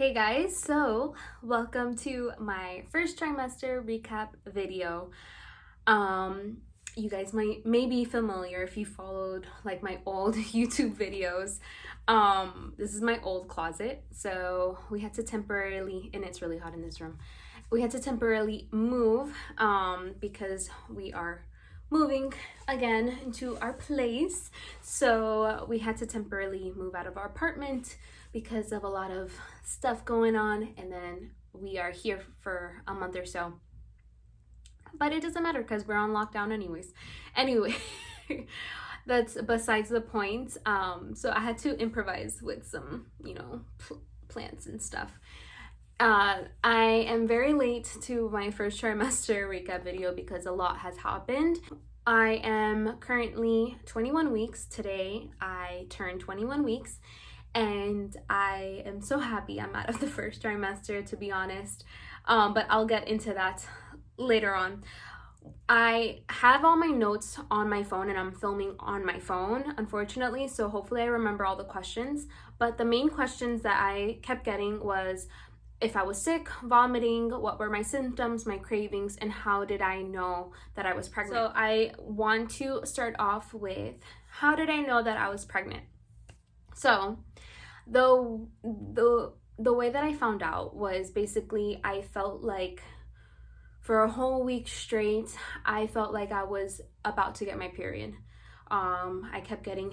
Hey guys, so welcome to my first trimester recap video. You guys may be familiar if you followed like my old YouTube videos. This is my old closet, so we had to temporarily, and it's really hot in this room, we had to temporarily move because we are moving again into our place. So we had to temporarily move out of our apartment because of a lot of stuff going on, and then we are here for a month or so. But it doesn't matter because we're on lockdown anyways. Anyway, that's besides the point. So I had to improvise with some, plants and stuff. I am very late to my first trimester recap video because a lot has happened. I am currently 21 weeks. Today I turned 21 weeks and I am so happy I'm out of the first trimester, to be honest. But I'll get into that later on. I have all my notes on my phone and I'm filming on my phone, unfortunately, so hopefully I remember all the questions. But the main questions that I kept getting was if I was sick, vomiting, what were my symptoms, my cravings, and how did I know that I was pregnant? So I want to start off with, how did I know that I was pregnant? So the way that I found out was basically I felt like for a whole week straight, I felt like I was about to get my period. I kept getting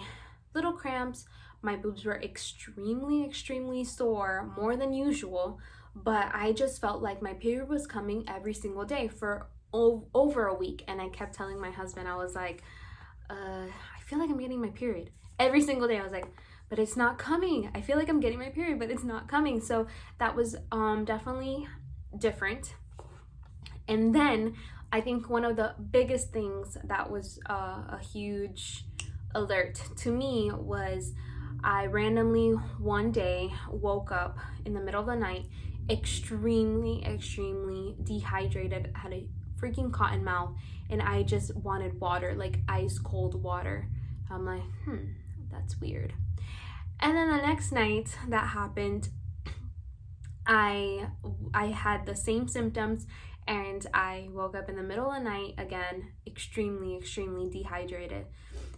little cramps. My boobs were extremely sore, more than usual, but I just felt like my period was coming every single day for over a week. And I kept telling my husband, I was like, I feel like I'm getting my period. Every single day I was like, but it's not coming. I feel like I'm getting my period, but it's not coming. So that was definitely different. And then I think one of the biggest things that was a huge alert to me was I randomly one day woke up in the middle of the night extremely dehydrated, had a freaking cotton mouth, and I just wanted water, like ice cold water. I'm like, that's weird. And then the next night that happened, I had the same symptoms and I woke up in the middle of the night again, extremely dehydrated.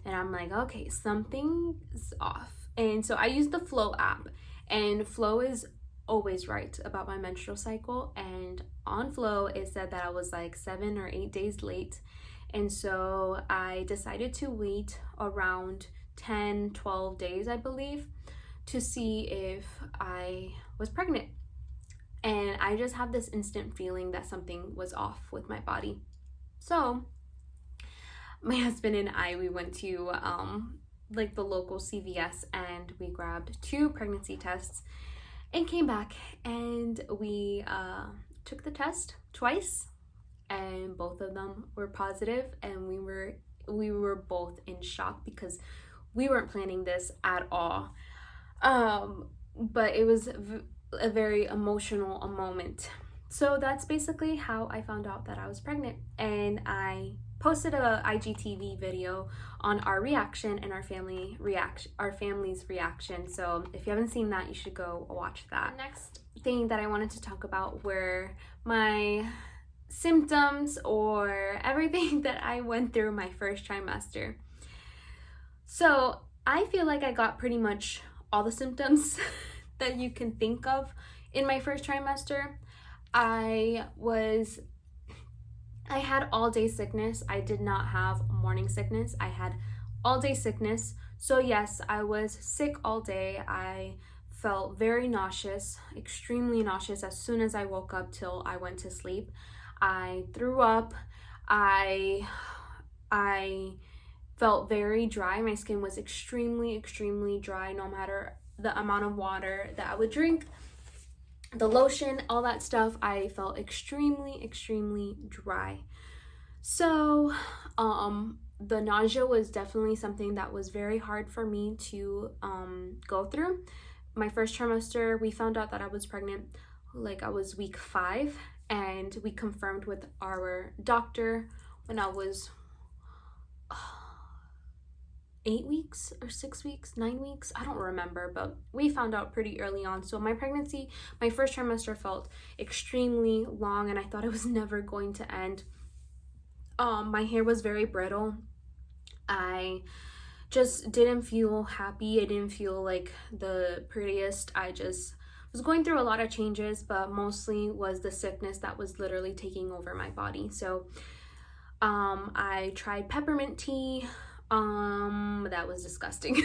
And I'm like, okay, something's off. And so I used the Flow app, and Flow is always right about my menstrual cycle. And on Flow, it said that I was like 7 or 8 days late. And so I decided to wait around 10-12 days, I believe, to see if I was pregnant. And I just have this instant feeling that something was off with my body. So my husband and I, we went to like the local CVS and we grabbed 2 pregnancy tests and came back, and we took the test twice and both of them were positive, and we were both in shock because we weren't planning this at all. But it was a very emotional moment. So that's basically how I found out that I was pregnant, and I posted a IGTV video on our reaction and our family's reaction. So if you haven't seen that, you should go watch that. The next thing that I wanted to talk about were my symptoms, or everything that I went through my first trimester. So I feel like I got pretty much all the symptoms that you can think of in my first trimester. I had all day sickness. I did not have morning sickness. I had all day sickness. So yes, I was sick all day. I felt very nauseous, extremely nauseous as soon as I woke up till I went to sleep. I threw up. I felt very dry. My skin was extremely dry, no matter the amount of water that I would drink, the lotion, all that stuff. I felt extremely dry. So the nausea was definitely something that was very hard for me to go through. My first trimester, we found out that I was pregnant, like I was week 5, and we confirmed with our doctor when I was 8 weeks or 6 weeks, 9 weeks, I don't remember, but we found out pretty early on. So my pregnancy, my first trimester felt extremely long, and I thought it was never going to end. My hair was very brittle. I just didn't feel happy. I didn't feel like the prettiest. I just was going through a lot of changes, but mostly was the sickness that was literally taking over my body. So I tried peppermint tea. That was disgusting.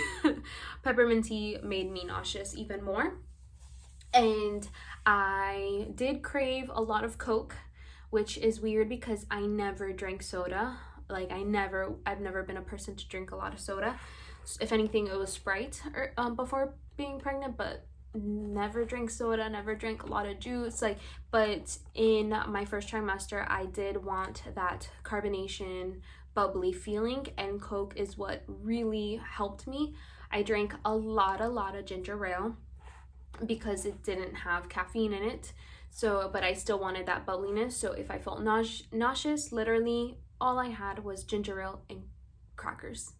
Peppermint tea made me nauseous even more. And I did crave a lot of Coke, which is weird because I never drank soda. Like I've never been a person to drink a lot of soda. If anything, it was Sprite before being pregnant, but never drank soda, never drank a lot of juice. But in my first trimester, I did want that carbonation, bubbly feeling, and Coke is what really helped me. I drank a lot of ginger ale because it didn't have caffeine in it. So, but I still wanted that bubbliness. So if I felt nauseous, literally all I had was ginger ale and crackers.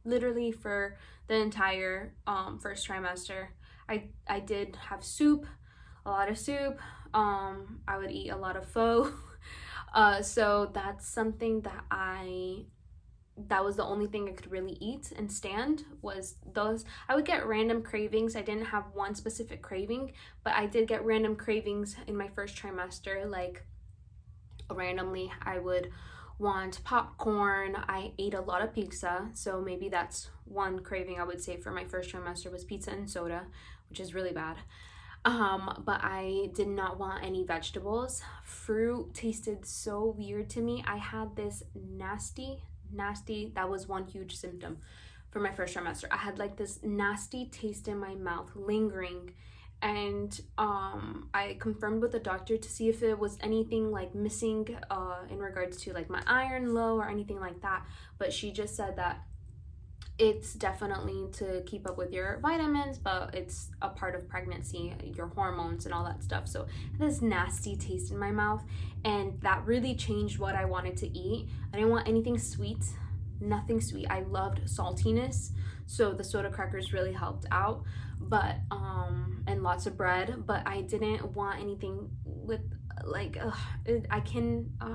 Literally for the entire first trimester. I did have soup, a lot of soup. I would eat a lot of pho. So that's something that was the only thing I could really eat and stand was those. I would get random cravings. I didn't have one specific craving, but I did get random cravings in my first trimester. Like randomly, I would want popcorn. I ate a lot of pizza, so maybe that's one craving I would say for my first trimester was pizza and soda, which is really bad. But I did not want any vegetables. Fruit tasted so weird to me. I had this nasty, that was one huge symptom for my first trimester. I had like this nasty taste in my mouth lingering, and I confirmed with the doctor to see if it was anything like missing in regards to like my iron low or anything like that, but she just said that it's definitely to keep up with your vitamins, but it's a part of pregnancy, your hormones and all that stuff. So this nasty taste in my mouth, and that really changed what I wanted to eat. I didn't want anything sweet, nothing sweet. I loved saltiness, so the soda crackers really helped out, but and lots of bread, but I didn't want anything with like oh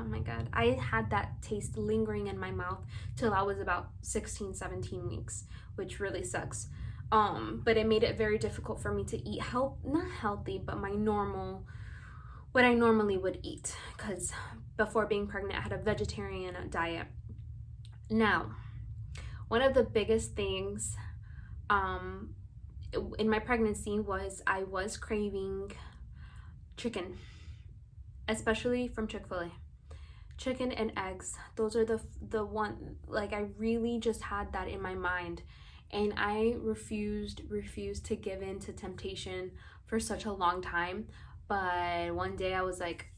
my god, I had that taste lingering in my mouth till I was about 16-17 weeks, which really sucks. But it made it very difficult for me to eat not healthy, but my normal, what I normally would eat, because before being pregnant I had a vegetarian diet. Now, one of the biggest things in my pregnancy was I was craving chicken, especially from Chick-fil-A. Chicken and eggs, those are the one, like I really just had that in my mind, and I refused to give in to temptation for such a long time. But one day I was like,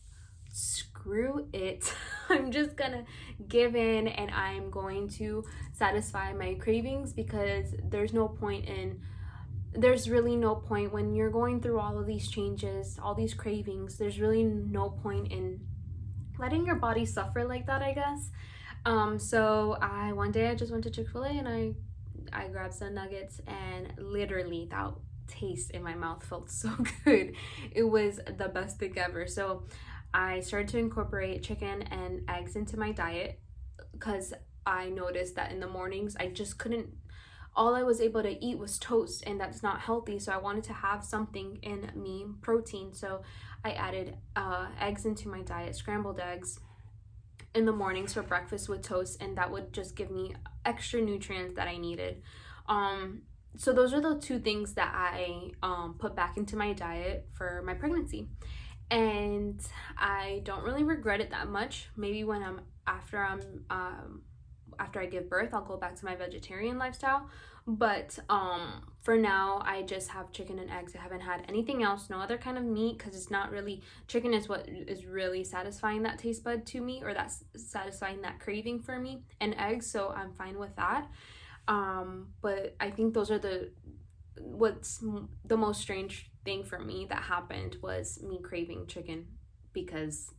screw it. I'm just gonna give in, and I'm going to satisfy my cravings, because there's really no point when you're going through all of these changes, all these cravings. There's really no point in letting your body suffer like that, I guess. So one day I just went to Chick-fil-A and I grabbed some nuggets, and literally that taste in my mouth felt so good. It was the best thing ever. So I started to incorporate chicken and eggs into my diet, because I noticed that in the mornings I just couldn't, all I was able to eat was toast, and that's not healthy. So I wanted to have something in me, protein. So I added eggs into my diet, scrambled eggs in the mornings for breakfast with toast, and that would just give me extra nutrients that I needed. So those are the two things that I put back into my diet for my pregnancy, and I don't really regret it that much. Maybe when after I give birth, I'll go back to my vegetarian lifestyle. But for now, I just have chicken and eggs. I haven't had anything else, no other kind of meat, because it's not really, chicken is what is really satisfying that taste bud to me, or that's satisfying that craving for me, and eggs, so I'm fine with that. But I think those are what's the most strange thing for me that happened was me craving chicken, because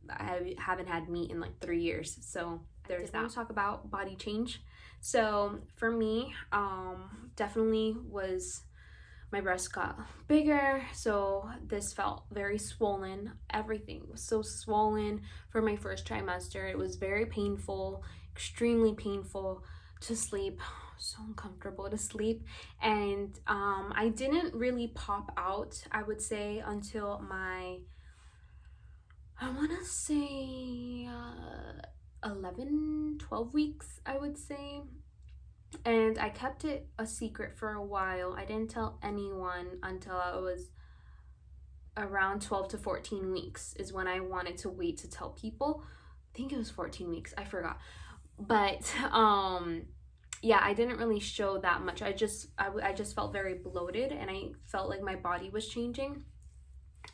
I haven't had meat in like 3 years, so There's that. I want to talk about body change. So for me, definitely was my breasts got bigger, so this felt very swollen. Everything was so swollen for my first trimester. It was very painful, extremely painful to sleep, so uncomfortable to sleep. And I didn't really pop out, I would say, until my, I want to say 11, 12 weeks, I would say. And I kept it a secret for a while. I didn't tell anyone until I was around 12 to 14 weeks is when I wanted to wait to tell people. I think it was 14 weeks, I forgot. But yeah, I didn't really show that much. I just felt very bloated, and I felt like my body was changing.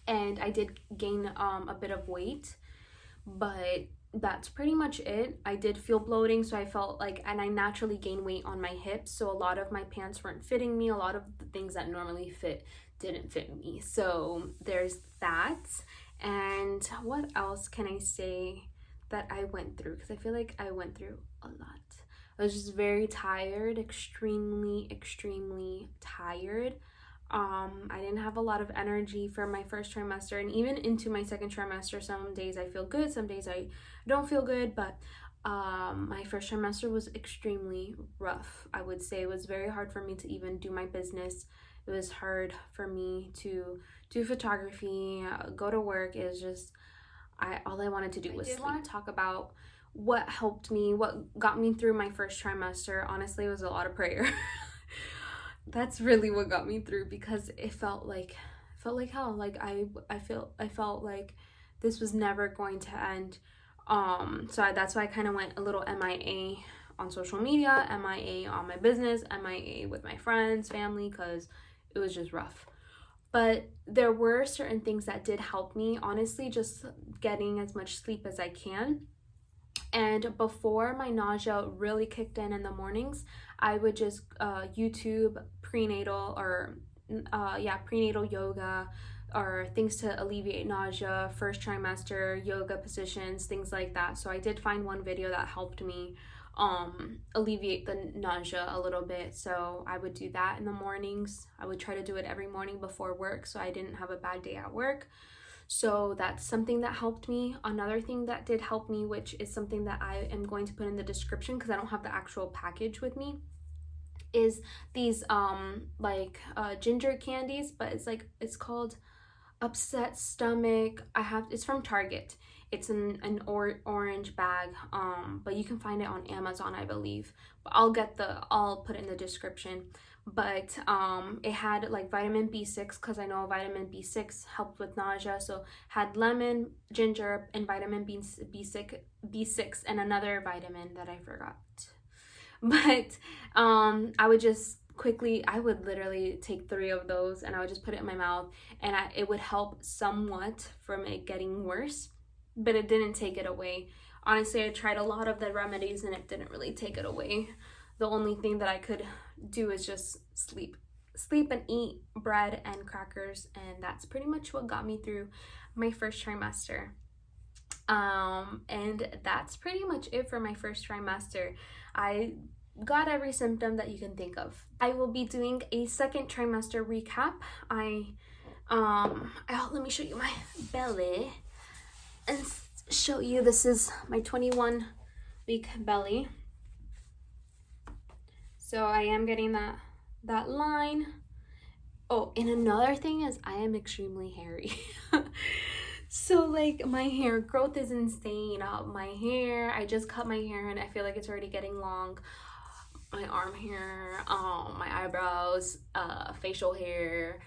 And I did gain a bit of weight, but that's pretty much it. I did feel bloating, so I felt like, and I naturally gain weight on my hips, so a lot of my pants weren't fitting me. A lot of the things that normally fit didn't fit me. So there's that. And what else can I say that I went through? Because I feel like I went through a lot. I was just very tired, extremely tired. I didn't have a lot of energy for my first trimester, and even into my second trimester, some days I feel good, some days I don't feel good. But my first trimester was extremely rough. I would say it was very hard for me to even do my business. It was hard for me to do photography, go to work. It was just, all I wanted to do was sleep. I did want to talk about what helped me, what got me through my first trimester. Honestly, it was a lot of prayer. That's really what got me through, because it felt like hell. Like I felt like this was never going to end. So that's why I kind of went a little MIA on social media, MIA on my business, MIA with my friends, family, because it was just rough. But there were certain things that did help me, honestly, just getting as much sleep as I can. And before my nausea really kicked in the mornings, I would just YouTube prenatal prenatal yoga, or things to alleviate nausea, first trimester yoga positions, things like that. So I did find one video that helped me alleviate the nausea a little bit. So I would do that in the mornings. I would try to do it every morning before work, so I didn't have a bad day at work. So that's something that helped me. Another thing that did help me, which is something that I am going to put in the description because I don't have the actual package with me, is these ginger candies, but it's called Upset Stomach. It's from Target. It's an orange bag, but you can find it on Amazon, I believe. But I'll put it in the description. But it had like vitamin B6, because I know vitamin B6 helped with nausea. So had lemon, ginger, and vitamin B6 and another vitamin that I forgot. But I would literally take 3 of those, and I would just put it in my mouth, and it would help somewhat from it getting worse, but it didn't take it away. Honestly, I tried a lot of the remedies and it didn't really take it away. The only thing that I could do is just sleep and eat bread and crackers, and that's pretty much what got me through my first trimester. And that's pretty much it for my first trimester. I got every symptom that you can think of. I will be doing a second trimester recap. Let me show you my belly and show you, this is my 21-week belly. So I am getting that line. Oh, and another thing is I am extremely hairy. So like my hair growth is insane. I just cut my hair and I feel like it's already getting long. My arm hair, my eyebrows, facial hair,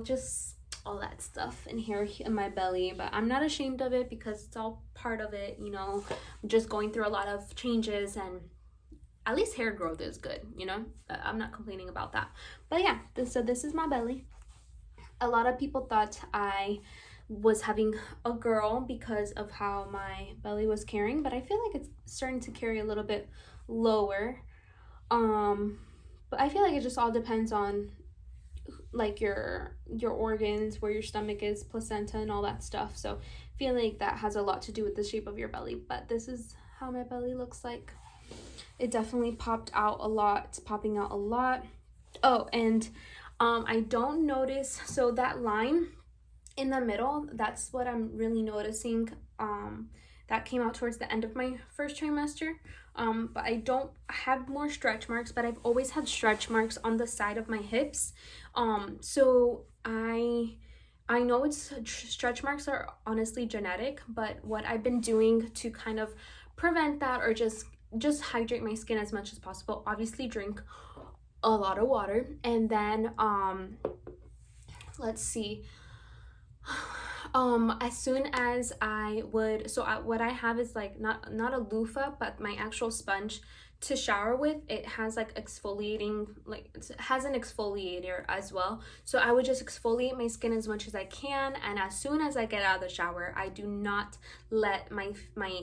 just all that stuff and hair in my belly. But I'm not ashamed of it because it's all part of it. I'm just going through a lot of changes, and at least hair growth is good, I'm not complaining about that. But yeah, so this is my belly. A lot of people thought I was having a girl because of how my belly was carrying, but I feel like it's starting to carry a little bit lower. But I feel like it just all depends on like your organs, where your stomach is, placenta, and all that stuff. So I feel like that has a lot to do with the shape of your belly. But this is how my belly looks like. It definitely popped out a lot. It's popping out a lot. Oh, and I don't notice, so that line in the middle, that's what I'm really noticing. That came out towards the end of my first trimester. But I don't have more stretch marks, but I've always had stretch marks on the side of my hips. So I know it's stretch marks are honestly genetic, but what I've been doing to kind of prevent that, or just hydrate my skin as much as possible, obviously drink a lot of water, and then let's see, as soon as I would, so what I have is like not a loofah, but my actual sponge to shower with. It has like exfoliating, like it has an exfoliator as well, so I would just exfoliate my skin as much as I can, and as soon as I get out of the shower, I do not let my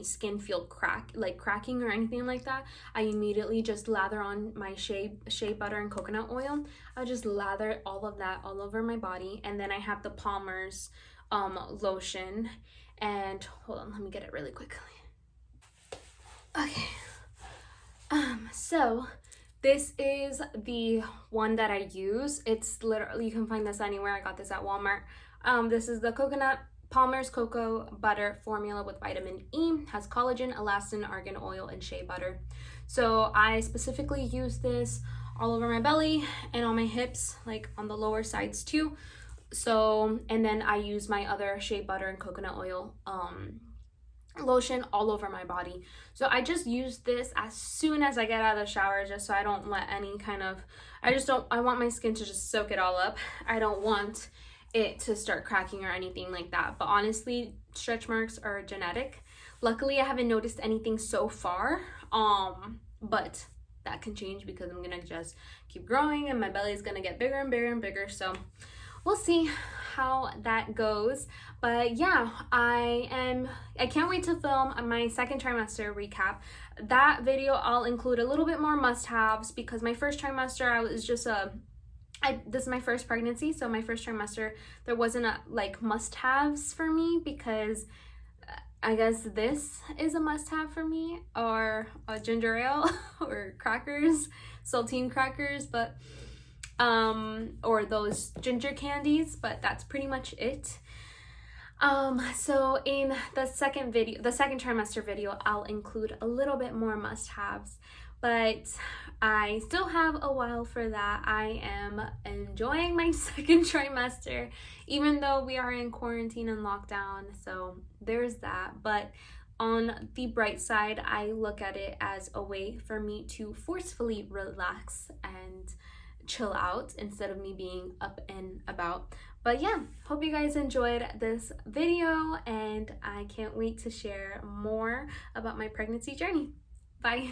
skin feel cracking or anything like that. I immediately just lather on my shea butter and coconut oil. I just lather all of that all over my body, and then I have the Palmer's lotion, and hold on, let me get it really quickly. Okay. So this is the one that I use. It's literally, you can find this anywhere. I got this at Walmart. This is the Palmer's Cocoa Butter Formula with vitamin E, has collagen, elastin, argan oil, and shea butter. So I specifically use this all over my belly and on my hips, like on the lower sides too. So, and then I use my other shea butter and coconut oil lotion all over my body. So I just use this as soon as I get out of the shower, just so I don't let any kind of, I want my skin to just soak it all up. I don't want it to start cracking or anything like that. But honestly, stretch marks are genetic. Luckily, I haven't noticed anything so far, but that can change because I'm gonna just keep growing and my belly is gonna get bigger and bigger and bigger. So we'll see how that goes. But yeah, I can't wait to film my second trimester recap. That video, I'll include a little bit more must-haves, because my first trimester, I was just this is my first pregnancy, so my first trimester, there wasn't like must-haves for me, because I guess this is a must-have for me, or a ginger ale or crackers, saltine crackers, but or those ginger candies, but that's pretty much it. So in the second trimester video, I'll include a little bit more must-haves, but I still have a while for that. I am enjoying my second trimester, even though we are in quarantine and lockdown, so there's that. But on the bright side, I look at it as a way for me to forcefully relax and chill out instead of me being up and about. But yeah, hope you guys enjoyed this video, and I can't wait to share more about my pregnancy journey. Bye.